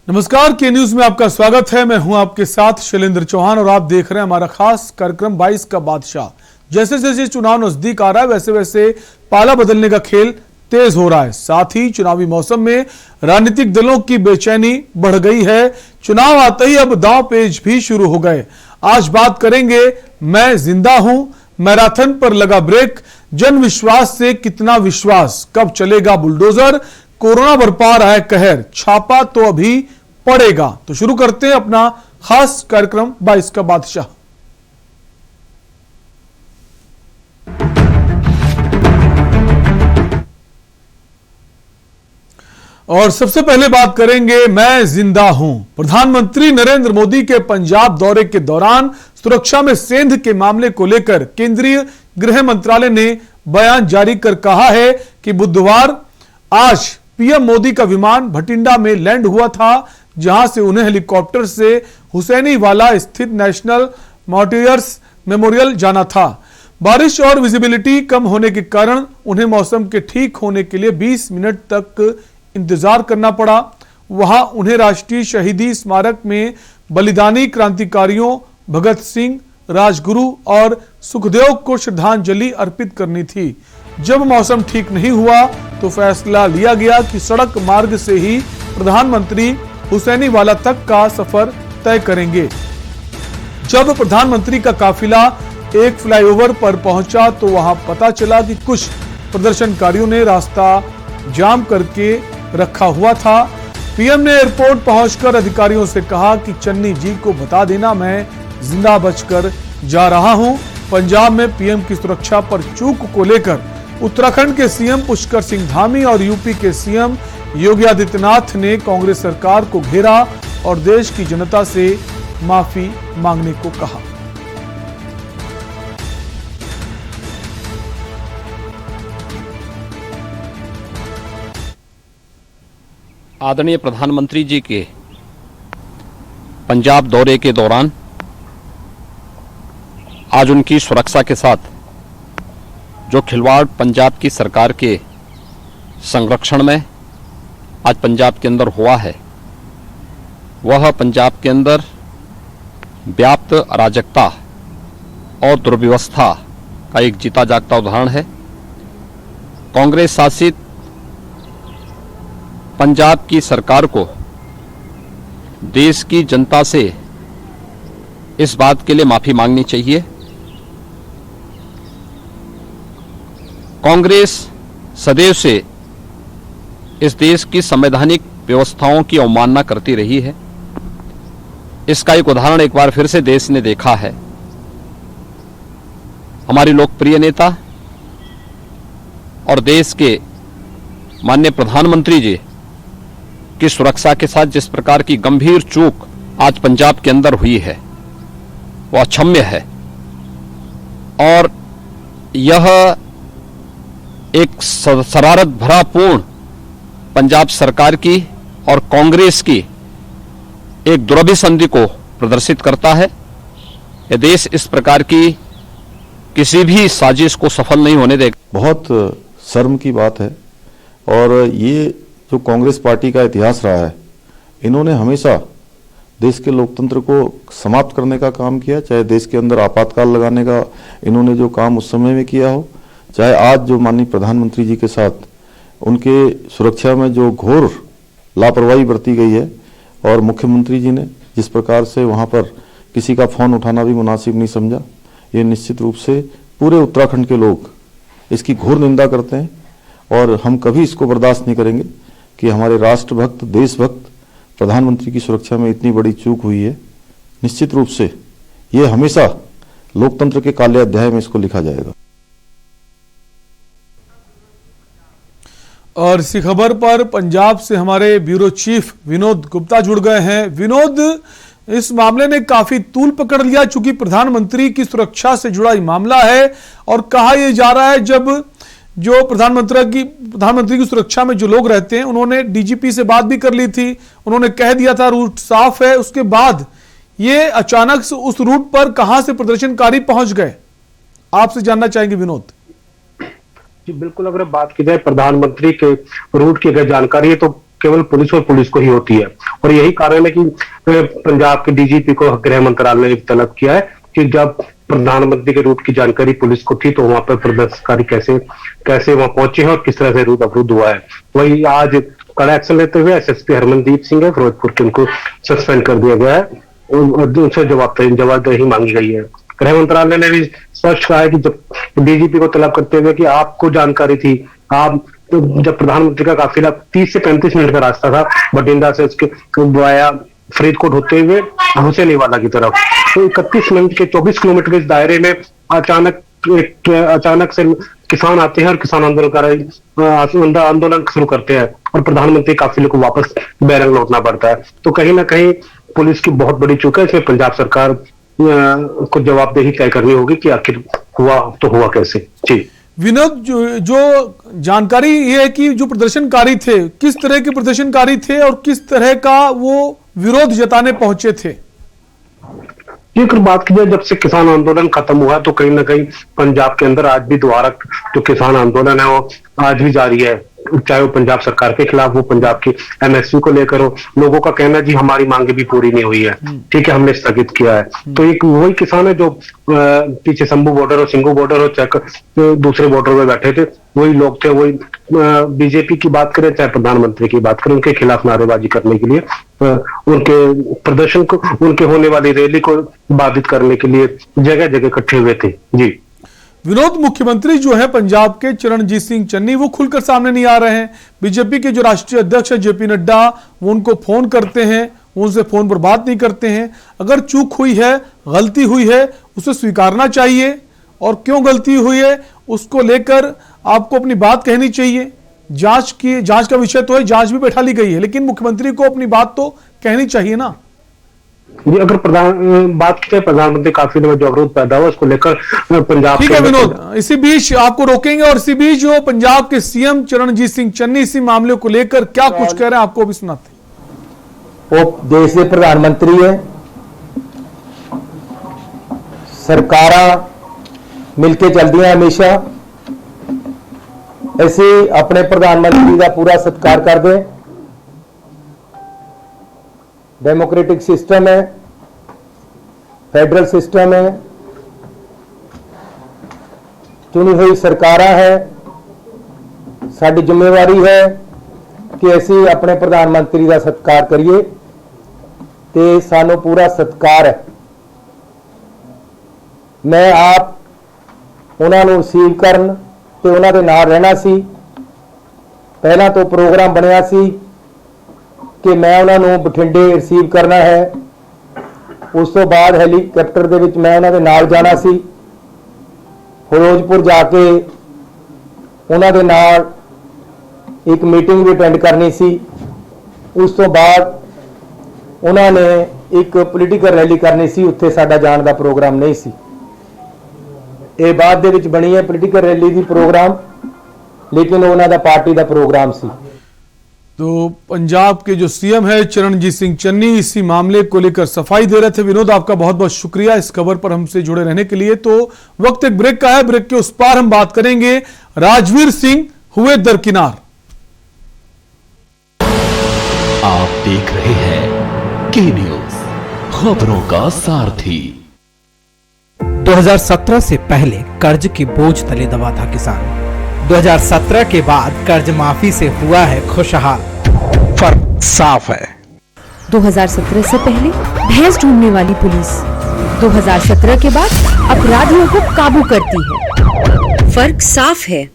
नमस्कार, के न्यूज में आपका स्वागत है। मैं हूं आपके साथ शैलेंद्र चौहान और आप देख रहे हैं हमारा खास कार्यक्रम 22 का बादशाह। जैसे जैसे चुनाव नजदीक आ रहा है वैसे वैसे पाला बदलने का खेल तेज हो रहा है। साथ ही चुनावी मौसम में राजनीतिक दलों की बेचैनी बढ़ गई है। चुनाव आते ही अब दांव पेच भी शुरू हो गए। आज बात करेंगे मैं जिंदा हूं, मैराथन पर लगा ब्रेक, जन विश्वास से कितना विश्वास, कब चलेगा बुलडोजर, कोरोना बरपा रहा है कहर, छापा तो अभी पड़ेगा। तो शुरू करते हैं अपना खास कार्यक्रम 22 का बादशाह। और सबसे पहले बात करेंगे मैं जिंदा हूं। प्रधानमंत्री नरेंद्र मोदी के पंजाब दौरे के दौरान सुरक्षा में सेंध के मामले को लेकर केंद्रीय गृह मंत्रालय ने बयान जारी कर कहा है कि बुधवार आज पीएम मोदी का विमान भटिंडा में लैंड हुआ था, जहां से उन्हें हेलीकॉप्टर से हुसैनीवाला स्थित नेशनल मार्टियर्स मेमोरियल जाना था। बारिश और विजिबिलिटी कम होने के कारण उन्हें मौसम के ठीक होने के लिए 20 मिनट तक इंतजार करना पड़ा। वहां उन्हें राष्ट्रीय शहीदी स्मारक में बलिदानी क्रांतिकारियों भगत सिंह, राजगुरु और सुखदेव को श्रद्धांजलि अर्पित करनी थी। जब मौसम ठीक नहीं हुआ तो फैसला लिया गया कि सड़क मार्ग से ही प्रधानमंत्री हुसैनीवाला तक का सफर तय करेंगे। जब प्रधानमंत्री का काफिला एक फ्लाईओवर पर पहुंचा तो वहां पता चला कि कुछ प्रदर्शनकारियों ने रास्ता जाम करके रखा हुआ था। पीएम ने एयरपोर्ट पहुंचकर अधिकारियों से कहा कि चन्नी जी को बता देना मैं जिंदा बचकर जा रहा हूं। पंजाब में पीएम की सुरक्षा पर चूक को लेकर उत्तराखंड के सीएम पुष्कर सिंह धामी और यूपी के सीएम योगी आदित्यनाथ ने कांग्रेस सरकार को घेरा और देश की जनता से माफी मांगने को कहा। आदरणीय प्रधानमंत्री जी के पंजाब दौरे के दौरान आज उनकी सुरक्षा के साथ जो खिलवाड़ पंजाब की सरकार के संरक्षण में आज पंजाब के अंदर हुआ है, वह पंजाब के अंदर व्याप्त अराजकता और दुर्व्यवस्था का एक जीता जागता उदाहरण है। कांग्रेस शासित पंजाब की सरकार को देश की जनता से इस बात के लिए माफी मांगनी चाहिए। कांग्रेस सदैव से इस देश की संवैधानिक व्यवस्थाओं की अवमानना करती रही है। इसका एक उदाहरण एक बार फिर से देश ने देखा है। हमारी लोकप्रिय नेता और देश के माननीय प्रधानमंत्री जी की सुरक्षा के साथ जिस प्रकार की गंभीर चूक आज पंजाब के अंदर हुई है, वह अक्षम्य है और यह एक शरारत भरा पूर्ण पंजाब सरकार की और कांग्रेस की एक दुरभिसंधि को प्रदर्शित करता है। यह देश इस प्रकार की किसी भी साजिश को सफल नहीं होने देगा। बहुत शर्म की बात है और ये जो कांग्रेस पार्टी का इतिहास रहा है, इन्होंने हमेशा देश के लोकतंत्र को समाप्त करने का काम किया। चाहे देश के अंदर आपातकाल लगाने का इन्होंने जो काम उस समय में किया हो, चाहे आज जो माननीय प्रधानमंत्री जी के साथ उनके सुरक्षा में जो घोर लापरवाही बरती गई है और मुख्यमंत्री जी ने जिस प्रकार से वहां पर किसी का फोन उठाना भी मुनासिब नहीं समझा, ये निश्चित रूप से पूरे उत्तराखंड के लोग इसकी घोर निंदा करते हैं और हम कभी इसको बर्दाश्त नहीं करेंगे कि हमारे राष्ट्रभक्त देशभक्त प्रधानमंत्री की सुरक्षा में इतनी बड़ी चूक हुई है। निश्चित रूप से ये हमेशा लोकतंत्र के काले अध्याय में इसको लिखा जाएगा। और इसी खबर पर पंजाब से हमारे ब्यूरो चीफ विनोद गुप्ता जुड़ गए हैं। विनोद, इस मामले ने काफी तूल पकड़ लिया चूंकि प्रधानमंत्री की सुरक्षा से जुड़ा ही मामला है और कहा यह जा रहा है जब जो प्रधानमंत्री की सुरक्षा में जो लोग रहते हैं उन्होंने डीजीपी से बात भी कर ली थी, उन्होंने कह दिया था रूट साफ है। उसके बाद ये अचानक से उस रूट पर कहां से प्रदर्शनकारी पहुंच गए, आपसे जानना चाहेंगे विनोद। जी बिल्कुल, अगर बात की जाए प्रधानमंत्री के रूट की अगर जानकारी है तो केवल पुलिस और पुलिस को ही होती है। और यही कारण है कि पंजाब के डीजीपी को गृह मंत्रालय ने तलब किया है कि जब प्रधानमंत्री के रूट की जानकारी पुलिस को थी तो वहां पर प्रदर्शनकारी कैसे वहां पहुंचे हैं और किस तरह से रूट अवरुद्ध हुआ है। वही आज कड़ा एक्शन लेते हुए एसएसपी हरमनदीप सिंह है फिरोजपुर के, उनको सस्पेंड कर दिया गया है और उनसे जवाबदेही मांगी गई है। गृह मंत्रालय ने भी स्पष्ट कहा है कि जब डीजीपी को तलब करते हुए कि आपको जानकारी थी, आप जब प्रधानमंत्री का काफिला 30 से 35 मिनट का रास्ता था बठिंडा से उसके वाया फरीदकोट होते हुए हुसैनीवाला की तरफ, तो 31 मिनट के 24 किलोमीटर के इस दायरे में अचानक से किसान आते हैं और किसान आंदोलन शुरू करते हैं और प्रधानमंत्री काफिले को वापस बैरंग लौटना पड़ता है। तो कहीं ना कहीं पुलिस की बहुत बड़ी चूक है, इसमें पंजाब सरकार को जवाबदेही तय करनी होगी कि आखिर हुआ तो हुआ कैसे। जी विनोद, जो जानकारी ये है कि जो प्रदर्शनकारी थे किस तरह के प्रदर्शनकारी थे और किस तरह का वो विरोध जताने पहुंचे थे? ये अगर बात की जाए जब से किसान आंदोलन खत्म हुआ तो कहीं ना कहीं पंजाब के अंदर आज भी दोबारा जो किसान आंदोलन है वो आज भी जारी है, चाहे वो पंजाब सरकार के खिलाफ हो, पंजाब की एमएसपी को लेकर हो। लोगों का कहना है जी हमारी मांगे भी पूरी नहीं हुई है, ठीक है, हमने स्थगित किया है। तो एक वही किसान है जो पीछे शंभू बॉर्डर और सिंघू बॉर्डर और चेक दूसरे बॉर्डर पे बैठे थे, वही लोग थे, वही बीजेपी की बात करें चाहे प्रधानमंत्री की बात करें, उनके खिलाफ नारेबाजी करने के लिए, उनके प्रदर्शन को, उनके होने वाली रैली को बाधित करने के लिए जगह जगह इकट्ठे हुए थे। जी विनोद, मुख्यमंत्री जो है पंजाब के चरणजीत सिंह चन्नी वो खुलकर सामने नहीं आ रहे हैं। बीजेपी के जो राष्ट्रीय अध्यक्ष है जेपी नड्डा वो उनको फोन करते हैं, वो उनसे फोन पर बात नहीं करते हैं। अगर चूक हुई है, गलती हुई है, उसे स्वीकारना चाहिए और क्यों गलती हुई है उसको लेकर आपको अपनी बात कहनी चाहिए। जांच का विषय तो है, जांच भी बैठा ली गई है, लेकिन मुख्यमंत्री को अपनी बात तो कहनी चाहिए ना। ये अगर बात की जाए प्रधानमंत्री काफिले में जो अवरोध पैदा हुआ उसको लेकर पंजाब, ठीक है विनोद, इसी बीच आपको रोकेंगे और इसी बीच जो पंजाब के सीएम चरणजीत सिंह चन्नी इसी मामले को लेकर क्या कुछ कह रहे हैं आपको भी सुनाते। वो देश के प्रधानमंत्री है, सरकारां मिलके चलदियां हमेशा, ऐसे अपने प्रधानमंत्री का पूरा सत्कार कर दे। डेमोक्रेटिक सिस्टम है, फेडरल सिस्टम है, चुनी हुई सरकारां है, साडी जिम्मेवारी है कि असीं अपने प्रधानमंत्री का सत्कार करिए ते सानू पूरा सत्कार है। मैं आप उन्हां नूं रिसीव करन ते उन्हां दे नाल रहना सी। पहला तो प्रोग्राम बनिया सी कि मैं उन्होंने बठिंडे रिसीव करना है, उस तो बाद हैलीकैप्टर दे विच मैं उन्होंने नाल जाना सी, फिरोजपुर जाके उन्होंने नाल एक मीटिंग भी अटेंड करनी सी। उस तो बाद उन्होंने एक पोलीटिकल रैली करनी सी, उत्थे साडा जाण दा प्रोग्राम नहीं सी। ये बाद दे विच बनी है पोलीटिकल रैली दी प्रोग्राम, लेकिन उन्हों दा पार्टी दा प्रोग्राम सी। तो पंजाब के जो सीएम है चरणजीत सिंह चन्नी इसी मामले को लेकर सफाई दे रहे थे। विनोद, आपका बहुत बहुत शुक्रिया इस खबर पर हमसे जुड़े रहने के लिए। तो वक्त एक ब्रेक का है, ब्रेक के उस पार हम बात करेंगे राजवीर सिंह हुए दरकिनार। आप देख रहे हैं के न्यूज, खबरों का सारथी। 2017 से पहले कर्ज के बोझ तले दबा था किसान। 2017 के बाद कर्ज माफी से हुआ है खुशहाल। फर्क साफ है। 2017 से पहले भैंस ढूंढने वाली पुलिस 2017 के बाद अपराधियों को काबू करती है। फर्क साफ है।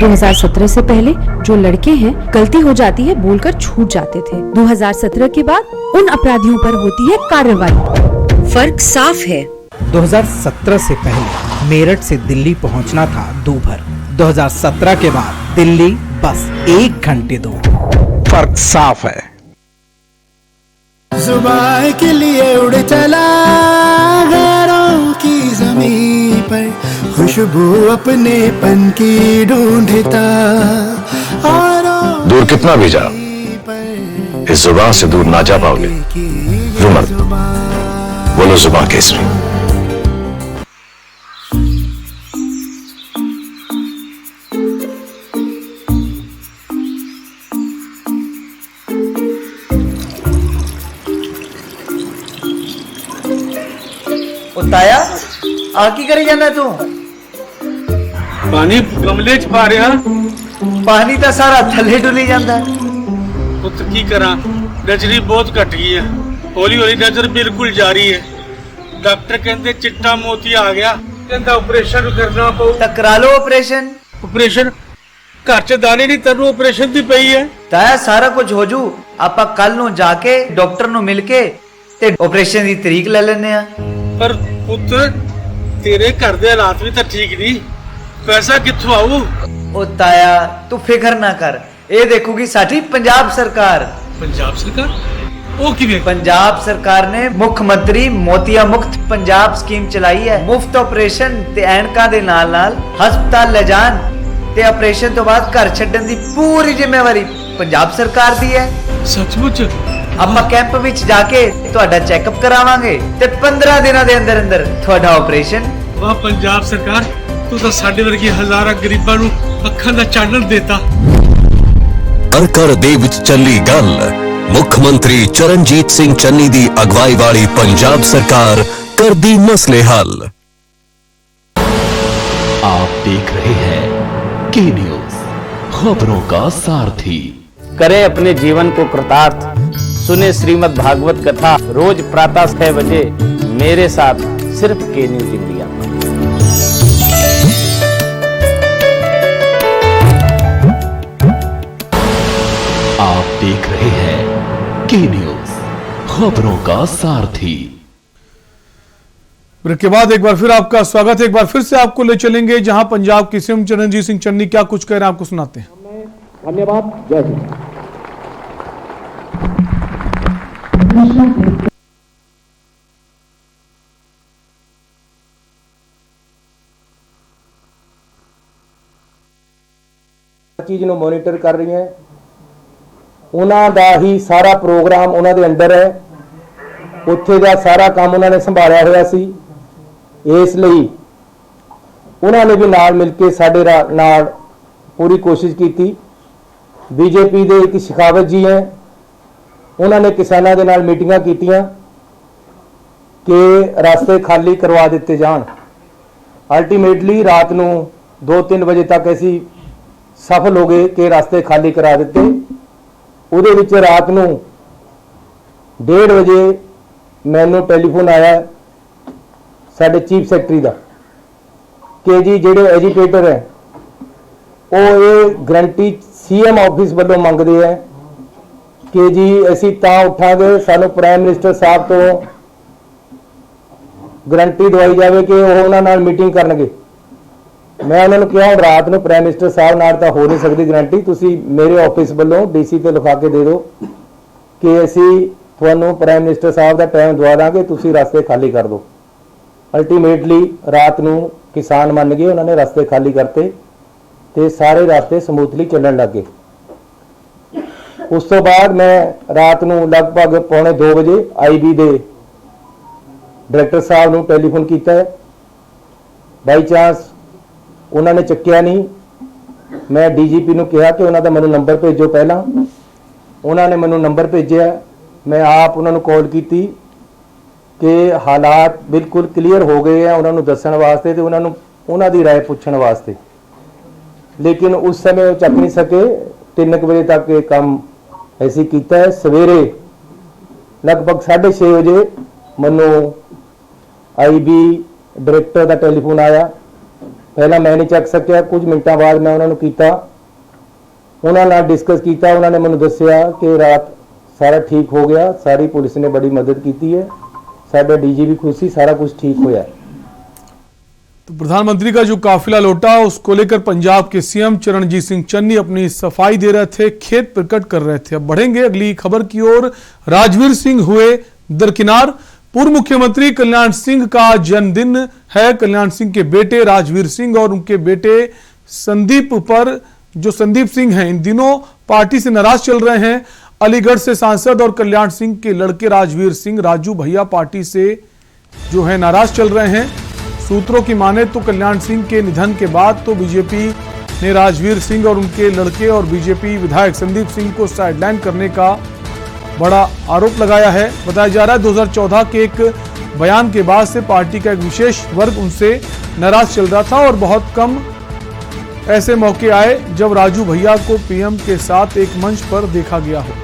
2017 से पहले जो लड़के हैं गलती हो जाती है बोलकर छूट जाते थे। 2017 के बाद उन अपराधियों पर होती है कार्रवाई। फर्क साफ है। 2017 से पहले मेरठ से दिल्ली पहुंचना था दूभर। 2017 के बाद दिल्ली बस 1 घंटे दूर। फर्क साफ है। जुबान के लिए उड़ चला गैरों की जमीन पर, खुशबू अपने पन की ढूंढता। दूर कितना भी जाओ इस जुबान से दूर ना जा पाओगे। रुमन बोलो जुबान केसरी। ताया आ की करी जाना तू? पानी गमले च पा रहा। पानी तो सारा थले डुली जाता है। पुत की करा, नजरी बहुत घट गई है, हौली हौली नजर बिल्कुल जा रही है। डॉक्टर कहते चिट्टा मोती आ गया, कहता ऑपरेशन करना पऊ। करा लो ऑपरेशन। ऑपरेशन घर च दाने नहीं तेन ऑपरेशन की पई है। ताया सारा कुछ हो जू, आपा कल नू जाके डॉक्टर नू मिल के ते ऑपरेशन की तरीक ले लेने आ। पर पुत्र तेरे घर दे हालात भी तो ठीक नहीं, पैसा कित्थों आऊ? ओ ताया तू फिक्र ना कर, ये देखोगी साडी पंजाब सरकार। पंजाब सरकार? ओ किवें? पंजाब सरकार ने मुख्यमंत्री मोतिया मुक्त पंजाब स्कीम चलाई है। मुफ्त ऑपरेशन ते एनका दे नाल नाल हस्पताल ले जान ते ऑपरेशन तो बाद घर छड्डन दी पूरी जिम्मेवारी पंजाब सरकार दी है। सचमुच? ਆਪਾਂ ਕੈਂਪ ਵਿੱਚ ਜਾ ਕੇ ਤੁਹਾਡਾ ਚੈੱਕਅਪ ਕਰਾਵਾਂਗੇ ਤੇ 15 ਦਿਨਾਂ ਦੇ ਅੰਦਰ ਅੰਦਰ ਤੁਹਾਡਾ ਆਪਰੇਸ਼ਨ। ਵਾਹ ਪੰਜਾਬ ਸਰਕਾਰ, ਤੂੰ ਤਾਂ ਸਾਡੇ ਵਰਗੇ ਹਜ਼ਾਰਾਂ ਗਰੀਬਾਂ ਨੂੰ ਅੱਖਾਂ ਦਾ ਚਾਨਣ ਦੇਤਾ। ਘਰ ਦੇ ਵਿੱਚ ਚੱਲੀ ਗੱਲ, ਮੁੱਖ ਮੰਤਰੀ ਚਰਨਜੀਤ ਸਿੰਘ ਚੰਨੀ ਦੀ ਅਗਵਾਈ ਵਾਲੀ ਪੰਜਾਬ ਸਰਕਾਰ ਕਰਦੀ ਮਸਲੇ ਹੱਲ। आप देख रहे हैं के न्यूज, खबरों का सारथी। करें अपने जीवन को कृतार्थ, सुने श्रीमद् भागवत कथा रोज प्रातः 6 बजे मेरे साथ सिर्फ के न्यूज इंडिया। आप देख रहे हैं के न्यूज, खबरों का सारथी। ब्रेक के बाद एक बार फिर आपका स्वागत है। एक बार फिर से आपको ले चलेंगे जहां पंजाब के सीएम चरणजीत सिंह चन्नी क्या कुछ कह रहे हैं, आपको सुनाते हैं। धन्यवाद, जय हिंद। ਚੀਜ਼ ਨੂੰ ਮੋਨੀਟਰ ਕਰ ਰਹੀ ਹੈ, ਉਹਨਾਂ ਦਾ ਹੀ ਸਾਰਾ ਪ੍ਰੋਗਰਾਮ ਉਹਨਾਂ ਦੇ ਅੰਡਰ ਹੈ, ਉੱਥੇ ਦਾ ਸਾਰਾ ਕੰਮ ਉਹਨਾਂ ਨੇ ਸੰਭਾਲਿਆ ਹੋਇਆ ਸੀ। ਇਸ ਲਈ ਉਹਨਾਂ ਨੇ ਵੀ ਨਾਲ ਮਿਲ ਕੇ ਸਾਡੇ ਨਾਲ ਪੂਰੀ ਕੋਸ਼ਿਸ਼ ਕੀਤੀ। ਬੀਜੇਪੀ ਦੇ ਇੱਕ ਸ਼ਿਕਾਵਤ ਜੀ ਹੈ, ਉਹਨਾਂ ਨੇ ਕਿਸਾਨਾਂ ਦੇ ਨਾਲ ਮੀਟਿੰਗਾਂ ਕੀਤੀਆਂ ਕਿ ਰਸਤੇ ਖਾਲੀ ਕਰਵਾ ਦਿੱਤੇ ਜਾਣ। ਅਲਟੀਮੇਟਲੀ ਰਾਤ ਨੂੰ 2-3 ਵਜੇ ਤੱਕ ਅਸੀਂ ਸਫਲ ਹੋ ਗਏ ਕਿ ਰਸਤੇ ਖਾਲੀ ਕਰਾ ਦਿੱਤੇ। ਉਹਦੇ ਵਿੱਚ ਰਾਤ ਨੂੰ 1:30 ਵਜੇ ਮੈਨੂੰ ਟੈਲੀਫੋਨ ਆਇਆ ਸਾਡੇ ਚੀਫ ਸੈਕਟਰੀ ਦਾ ਕਿ ਜੀ ਜਿਹੜੇ ਐਜੀਟੇਟਰ ਹੈ ਉਹ ਇਹ ਗਰੰਟੀ ਸੀਐਮ ਆਫਿਸ ਵੱਲੋਂ ਮੰਗਦੇ ਹੈ ਕਿ ਜੀ ਅਸੀਂ ਤਾਂ ਉੱਠਾਂਗੇ, ਸਾਨੂੰ ਪ੍ਰਾਈਮ ਮਿਨਿਸਟਰ ਸਾਹਿਬ ਤੋਂ ਗਰੰਟੀ ਦਵਾਈ ਜਾਵੇ ਕਿ ਉਹ ਉਹਨਾਂ ਨਾਲ ਮੀਟਿੰਗ ਕਰਨਗੇ। ਮੈਂ ਉਹਨਾਂ ਨੂੰ ਕਿਹਾ ਰਾਤ ਨੂੰ ਪ੍ਰਾਈਮ ਮਿਨਿਸਟਰ ਸਾਹਿਬ ਨਾਲ ਤਾਂ ਹੋ ਨਹੀਂ ਸਕਦੀ ਗਰੰਟੀ, ਤੁਸੀਂ ਮੇਰੇ ਆਫਿਸ ਵੱਲੋਂ ਡੀਸੀ ਤੇ ਲਿਖਾ ਕੇ ਦੇ ਦਿਓ ਕਿ ਅਸੀਂ ਤੁਹਾਨੂੰ ਪ੍ਰਾਈਮ ਮਿਨਿਸਟਰ ਸਾਹਿਬ ਦਾ ਟਾਈਮ ਦਵਾ ਦਾਂਗੇ, ਤੁਸੀਂ ਰਸਤੇ ਖਾਲੀ ਕਰ ਦਿਓ। ਅਲਟੀਮੇਟਲੀ ਰਾਤ ਨੂੰ ਕਿਸਾਨ ਮੰਨ ਗਏ, ਉਹਨਾਂ ਨੇ ਰਸਤੇ ਖਾਲੀ ਕਰਤੇ ਤੇ ਸਾਰੇ ਰਸਤੇ ਸਮੂਥਲੀ ਚੱਲਣ ਲੱਗੇ। ਉਸ ਤੋਂ ਬਾਅਦ ਮੈਂ ਰਾਤ ਨੂੰ ਲਗਭਗ 1:45 ਵਜੇ ਆਈਬੀ ਦੇ ਡਾਇਰੈਕਟਰ ਸਾਹਿਬ ਨੂੰ ਟੈਲੀਫੋਨ ਕੀਤਾ ਹੈ। ਬਾਈ ਚਾਂਸ ਉਹਨਾਂ ਨੇ ਚੱਕਿਆ ਨਹੀਂ। ਮੈਂ ਡੀਜੀਪੀ ਨੂੰ ਕਿਹਾ ਕਿ ਉਹਨਾਂ ਦਾ ਮੈਨੂੰ ਨੰਬਰ ਭੇਜੋ ਪਹਿਲਾਂ। ਉਹਨਾਂ ਨੇ ਮੈਨੂੰ ਨੰਬਰ ਭੇਜਿਆ। ਮੈਂ ਆਪ ਉਹਨਾਂ ਨੂੰ ਕਾਲ ਕੀਤੀ ਕਿ ਹਾਲਾਤ ਬਿਲਕੁਲ ਕਲੀਅਰ ਹੋ ਗਏ ਆ ਉਹਨਾਂ ਨੂੰ ਦੱਸਣ ਵਾਸਤੇ ਤੇ ਉਹਨਾਂ ਦੀ ਰਾਏ ਪੁੱਛਣ ਵਾਸਤੇ, ਲੇਕਿਨ ਉਸ ਸਮੇਂ ਉਹ ਚੱਕ ਨਹੀਂ ਸਕੇ। 3 ਵਜੇ ਤੱਕ ਇਹ ਕੰਮ ਅਸੀਂ ਕੀਤਾ ਹੈ। ਸਵੇਰੇ ਲਗਭਗ 6:30 ਵਜੇ ਮੈਨੂੰ ਆਈਬੀ ਡਾਇਰੈਕਟਰ ਦਾ ਟੈਲੀਫੋਨ ਆਇਆ। ਪਹਿਲਾਂ ਮੈਂ ਨਹੀਂ ਚੱਕ ਸਕਿਆ, ਕੁਝ ਮਿੰਟਾਂ ਬਾਅਦ ਮੈਂ ਉਹਨਾਂ ਨੂੰ ਕੀਤਾ, ਉਹਨਾਂ ਨਾਲ ਡਿਸਕਸ ਕੀਤਾ। ਉਹਨਾਂ ਨੇ ਮੈਨੂੰ ਦੱਸਿਆ ਕਿ ਰਾਤ ਸਾਰਾ ठीक हो गया, सारी पुलिस ने बड़ी मदद की है, साडा डीजी भी खुश, सारा कुछ ठीक होया। तो प्रधानमंत्री का जो काफिला लौटा उसको लेकर पंजाब के सीएम चरणजीत सिंह चन्नी अपनी सफाई दे रहे थे, खेत प्रकट कर रहे थे। अब बढ़ेंगे अगली खबर की ओर। राजवीर सिंह हुए दरकिनार। पूर्व मुख्यमंत्री कल्याण सिंह का जन्मदिन है। कल्याण सिंह के बेटे राजवीर सिंह और उनके बेटे संदीप पर जो संदीप सिंह हैं इन दिनों पार्टी से नाराज चल रहे हैं। अलीगढ़ से सांसद और कल्याण सिंह के लड़के राजवीर सिंह राजू भैया पार्टी से जो है नाराज चल रहे हैं। सूत्रों की माने तो कल्याण सिंह के निधन के बाद तो बीजेपी ने राजवीर सिंह और उनके लड़के और बीजेपी विधायक संदीप सिंह को साइडलाइन करने का बड़ा आरोप लगाया है। बताया जा रहा है 2014 के एक बयान के बाद से पार्टी का एक विशेष वर्ग उनसे नाराज चल रहा था और बहुत कम ऐसे मौके आए जब राजू भैया को पीएम के साथ एक मंच पर देखा गया हो।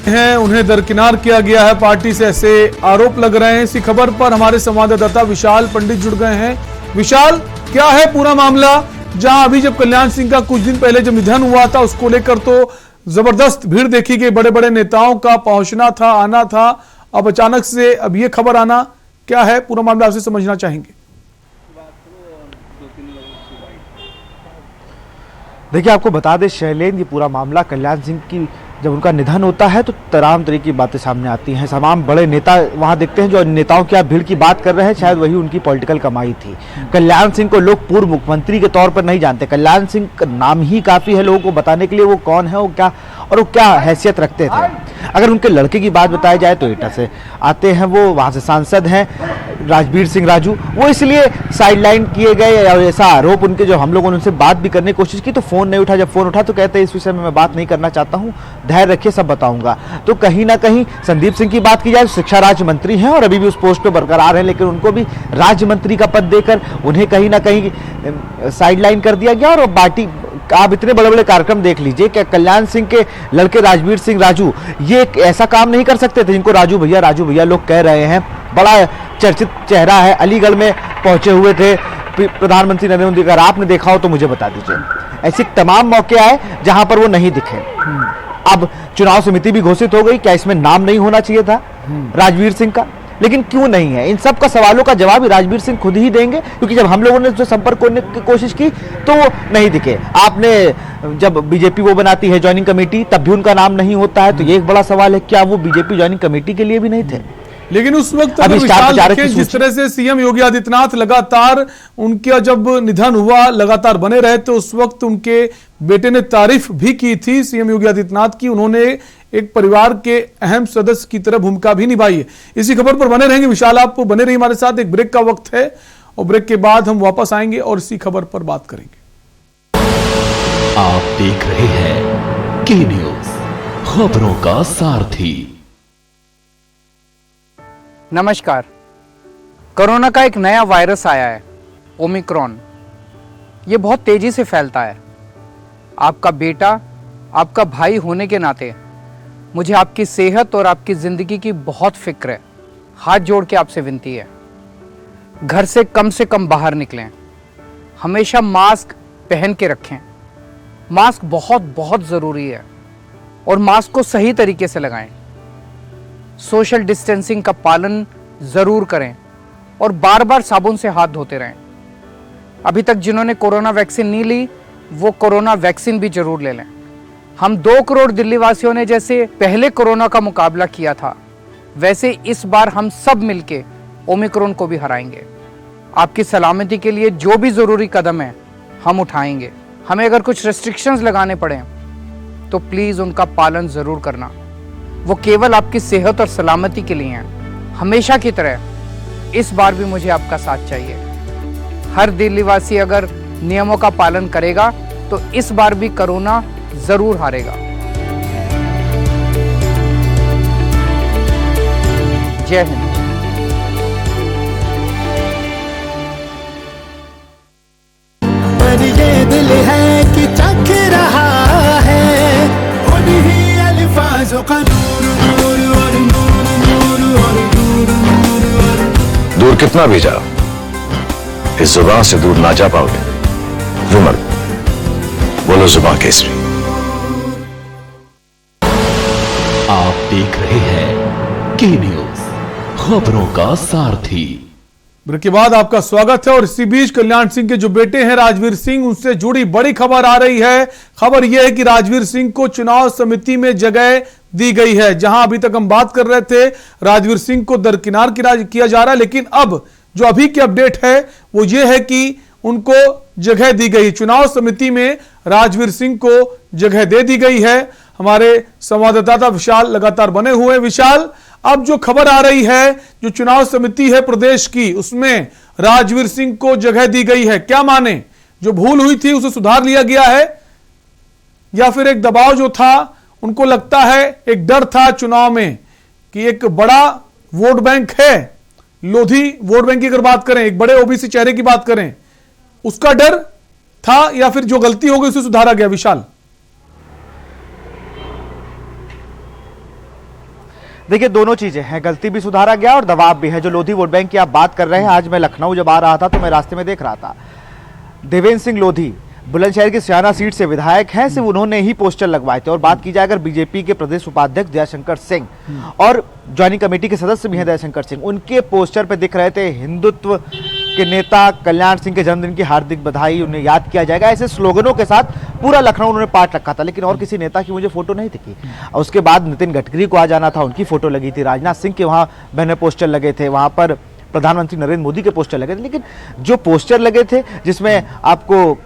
हैं उन्हें दरकिनार किया गया है, पार्टी से ऐसे आरोप लग रहे हैं। इसी खबर पर हमारे संवाददाता विशाल पंडित जुड़ गए हैं। विशाल, क्या है पूरा मामला, जहां अभी जब कल्याण सिंह का कुछ दिन पहले जब निधन हुआ था उसको लेकर तो जबरदस्त भीड़ देखी गई, बड़े बड़े नेताओं का पहुंचना था, आना था, अब अचानक से अब ये खबर आना, क्या है पूरा मामला, आपसे समझना चाहेंगे। देखिए, आपको बता दें शैलेंद्र, ये पूरा मामला कल्याण सिंह की जब उनका निधन होता है तो तमाम तरह की बातें सामने आती हैं। तमाम बड़े नेता वहां देखते हैं, जो नेताओं की आप भीड़ की बात कर रहे हैं, शायद वही उनकी पॉलिटिकल कमाई थी। कल्याण सिंह को लोग पूर्व मुख्यमंत्री के तौर पर नहीं जानते। कल्याण सिंह का नाम ही काफ़ी है लोगों को बताने के लिए वो कौन है, वो क्या हैसियत रखते थे। अगर उनके लड़के की बात बताई जाए तो एटा से आते हैं, वो वहाँ से सांसद हैं राजवीर सिंह राजू, वो इसलिए साइडलाइन किए गए और ऐसा आरोप उनके, जो हम लोगों ने उनसे बात भी करने की कोशिश की तो फ़ोन नहीं उठा। जब फ़ोन उठा तो कहते हैं इस विषय में मैं बात नहीं करना चाहता हूँ, धैर्य रखिए, सब बताऊंगा। तो कहीं ना कहीं संदीप सिंह की बात की जाए तो शिक्षा राज्य मंत्री हैं और अभी भी उस पोस्ट पे बरकरार हैं, लेकिन उनको भी राज्य मंत्री का पद देकर उन्हें कहीं ना कहीं साइडलाइन कर दिया गया। और पार्टी, आप इतने बड़े बड़े कार्यक्रम देख लीजिए कि कल्याण सिंह के लड़के राजवीर सिंह राजू ये एक ऐसा काम नहीं कर सकते थे जिनको राजू भैया लोग कह रहे हैं। बड़ा चर्चित चेहरा है, अलीगढ़ में पहुंचे हुए थे प्रधानमंत्री नरेंद्र मोदी। अगर आपने देखा हो तो मुझे बता दीजिए। ऐसे तमाम मौके आए जहां पर वो नहीं दिखे। अब चुनाव समिति भी घोषित हो गई, क्या इसमें नाम नहीं होना चाहिए था राजवीर सिंह का? लेकिन क्यों नहीं है? इन सब का सवालों का जवाब ही राजवीर सिंह खुद ही देंगे, क्योंकि जब हम लोगों ने जो संपर्क करने की कोशिश की तो वो नहीं दिखे। आपने जब बीजेपी वो बनाती है ज्वाइनिंग कमेटी, तब भी उनका नाम नहीं होता है, तो ये एक बड़ा सवाल है, क्या वो बीजेपी ज्वाइनिंग कमेटी के लिए भी नहीं थे? लेकिन उस वक्त जिस तरह से सीएम योगी आदित्यनाथ लगातार उनका जब निधन हुआ लगातार बने रहे, तो उस वक्त उनके बेटे ने तारीफ भी की थी सीएम योगी आदित्यनाथ की। उन्होंने एक परिवार के अहम सदस्य की तरह भूमिका भी निभाई है। इसी खबर पर बने रहेंगे विशाल, आप बने रहिए हमारे साथ। एक ब्रेक का वक्त है और ब्रेक के बाद हम वापस आएंगे और इसी खबर पर बात करेंगे। आप देख रहे हैं के न्यूज, खबरों का सारथी। नमस्कार। कोरोना का एक नया वायरस आया है, ओमिक्रॉन। ये बहुत तेजी से फैलता है। आपका बेटा, आपका भाई होने के नाते मुझे आपकी सेहत और आपकी जिंदगी की बहुत फिक्र है। हाथ जोड़ के आपसे विनती है, घर से कम बाहर निकलें, हमेशा मास्क पहन के रखें। मास्क बहुत बहुत ज़रूरी है और मास्क को सही तरीके से लगाएं। सोशल डिस्टेंसिंग का पालन ज़रूर करें और बार बार साबुन से हाथ धोते रहें। अभी तक जिन्होंने कोरोना वैक्सीन नहीं ली वो कोरोना वैक्सीन भी जरूर ले लें। हम 2 करोड़ दिल्ली वासियों ने जैसे पहले कोरोना का मुकाबला किया था, वैसे इस बार हम सब मिलके ओमिक्रॉन को भी हराएंगे। आपकी सलामती के लिए जो भी ज़रूरी कदम है हम उठाएंगे। हमें अगर कुछ रेस्ट्रिक्शंस लगाने पड़े तो प्लीज़ उनका पालन ज़रूर करना। वो केवल आपकी सेहत और सलामती के लिए हैं। हमेशा की तरह इस बार भी मुझे आपका साथ चाहिए। हर दिल्लीवासी अगर नियमों का पालन करेगा तो इस बार भी कोरोना जरूर हारेगा। जय हिंद। पर ये दिल है कि चख रहा है उन्हीं अल्फाजों का दूर कितना भी जाओ, इस जुबान से दूर ना जा पाओगे। रुमल, बोलो जुबान केसरी। आप देख रहे हैं के न्यूज, खबरों का सारथी। ब्रेक के बाद आपका स्वागत है। और इसी बीच कल्याण सिंह के जो बेटे हैं राजवीर सिंह, उनसे जुड़ी बड़ी खबर आ रही है। खबर यह है कि राजवीर सिंह को चुनाव समिति में जगह दी गई है। जहां अभी तक हम बात कर रहे थे राजवीर सिंह को दरकिनार किया जा रहा है, लेकिन अब जो अभी की अपडेट है वो ये है कि उनको जगह दी गई। चुनाव समिति में राजवीर सिंह को जगह दे दी गई है। हमारे संवाददाता विशाल लगातार बने हुए हैं। विशाल, अब जो खबर आ रही है, जो चुनाव समिति है प्रदेश की, उसमें राजवीर सिंह को जगह दी गई है, क्या माने? जो भूल हुई थी उसे सुधार लिया गया है, या फिर एक दबाव जो था, उनको लगता है एक डर था चुनाव में कि एक बड़ा वोट बैंक है, लोधी वोट बैंक की अगर बात करें, एक बड़े ओबीसी चेहरे की बात करें, उसका डर था, या फिर जो गलती हो गई उसे सुधारा गया? विशाल, देखिए दोनों चीजें हैं, गलती भी सुधारा गया और दबाव भी है। जो लोधी वोट बैंक की आप बात कर रहे हैं, आज मैं लखनऊ जब आ रहा था तो मैं रास्ते में देख रहा था, देवेंद्र सिंह लोधी बुलंदशहर की सियाना सीट से विधायक हैं, सिर्फ उन्होंने ही पोस्टर लगवाए थे। और बात की जाए अगर बीजेपी के प्रदेश उपाध्यक्ष दयाशंकर सिंह और ज्वाइनिंग कमेटी के सदस्य भी हैं दयाशंकर सिंह, उनके पोस्टर पे दिख रहे थे हिंदुत्व के नेता कल्याण सिंह के जन्मदिन की हार्दिक बधाई, उन्हें याद किया जाएगा, ऐसे स्लोगनों के साथ पूरा लखनऊ उन्होंने पार्ट रखा था। लेकिन और किसी नेता की मुझे फोटो नहीं दिखी। और उसके बाद नितिन गडकरी को आ जाना था, उनकी फोटो लगी थी, राजनाथ सिंह के वहां बैनर पोस्टर लगे थे, वहां पर प्रधानमंत्री नरेंद्र मोदी के पोस्टर लगे थे। लेकिन जो पोस्टर लगे थे जिसमें आपको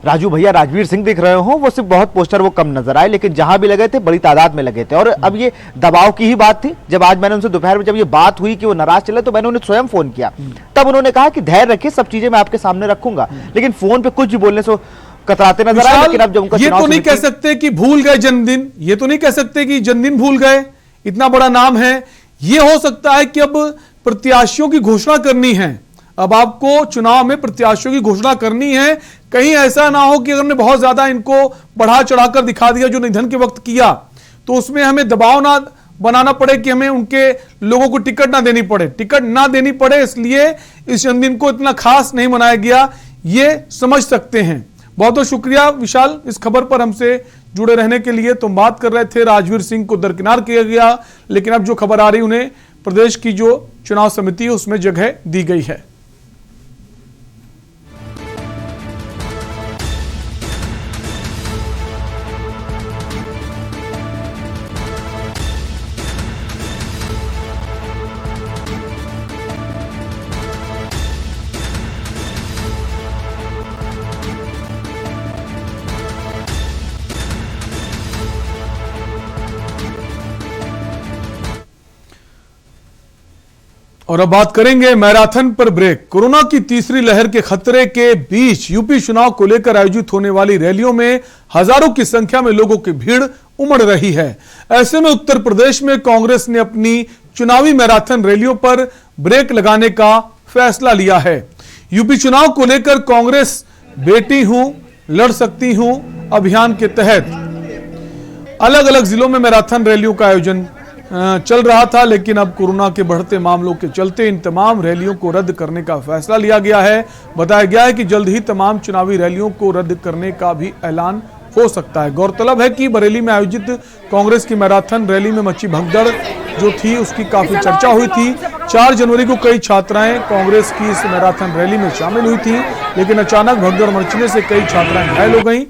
राजू भैया राजवीर सिंह दिख रहे हो, वो सिर्फ बहुत पोस्टर वो कम नजर आए, लेकिन जहां भी लगे थे बड़ी तादाद में लगे थे। और अब ये दबाव की ही बात थी। जब आज मैंने उनसे दोपहर में जब ये बात हुई कि वो नाराज चले, तो मैंने उन्हें स्वयं फोन किया। तब उन्होंने कहा कि धैर्य रखिए, सब चीजें मैं आपके सामने रखूंगा, लेकिन फोन पे कुछ भी बोलने से कतराते नजर आए। लेकिन अब जब उनका ये तो नहीं कह सकते कि भूल गए जन्मदिन, ये तो नहीं कह सकते कि जन्मदिन भूल गए, इतना बड़ा नाम है। ये हो सकता है कि अब प्रत्याशियों की घोषणा करनी है, अब आपको चुनाव में प्रत्याशियों की घोषणा करनी है। कहीं ऐसा ना हो कि अगर हमने बहुत ज्यादा इनको बढ़ा चढ़ाकर दिखा दिया जो निधन के वक्त किया, तो उसमें हमें दबाव ना बनाना पड़े कि हमें उनके लोगों को टिकट ना देनी पड़े। टिकट ना देनी पड़े इसलिए इस जन्मदिन को इतना खास नहीं मनाया गया, ये समझ सकते हैं। बहुत बहुत शुक्रिया विशाल इस खबर पर हमसे जुड़े रहने के लिए। तुम बात कर रहे थे राजवीर सिंह को दरकिनार किया गया, लेकिन अब जो खबर आ रही उन्हें प्रदेश की जो चुनाव समिति है उसमें जगह दी गई है। और अब बात करेंगे मैराथन पर ब्रेक। कोरोना की तीसरी लहर के खतरे के बीच यूपी चुनाव को लेकर आयोजित होने वाली रैलियों में हजारों की संख्या में लोगों की भीड़ उमड़ रही है। ऐसे में उत्तर प्रदेश में कांग्रेस ने अपनी चुनावी मैराथन रैलियों पर ब्रेक लगाने का फैसला लिया है। यूपी चुनाव को लेकर कांग्रेस बेटी हूं लड़ सकती हूं अभियान के तहत अलग अलग जिलों में मैराथन रैलियों का आयोजन चल रहा था, लेकिन अब कोरोना के बढ़ते मामलों के चलते इन तमाम रैलियों को रद्द करने का फैसला लिया गया है। बताया गया है कि जल्द ही तमाम चुनावी रैलियों को रद्द करने का भी ऐलान हो सकता है। गौरतलब है कि बरेली में आयोजित कांग्रेस की मैराथन रैली में मची भगदड़ जो थी उसकी काफी चर्चा हुई थी। 4 जनवरी को कई छात्राएं कांग्रेस की इस मैराथन रैली में शामिल हुई थी, लेकिन अचानक भगदड़ मचने से कई छात्राएं घायल हो गईं।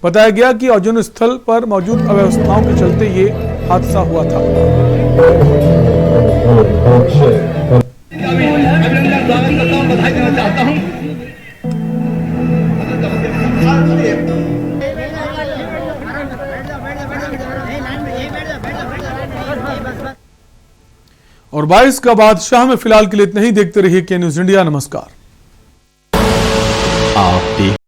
बताया गया कि आयोजन स्थल पर मौजूद अव्यवस्थाओं के चलते ये हादसा हुआ था। और 22 का बादशाह में फिलहाल के लिए इतना ही। देखते रहिए के न्यूज इंडिया। नमस्कार। आप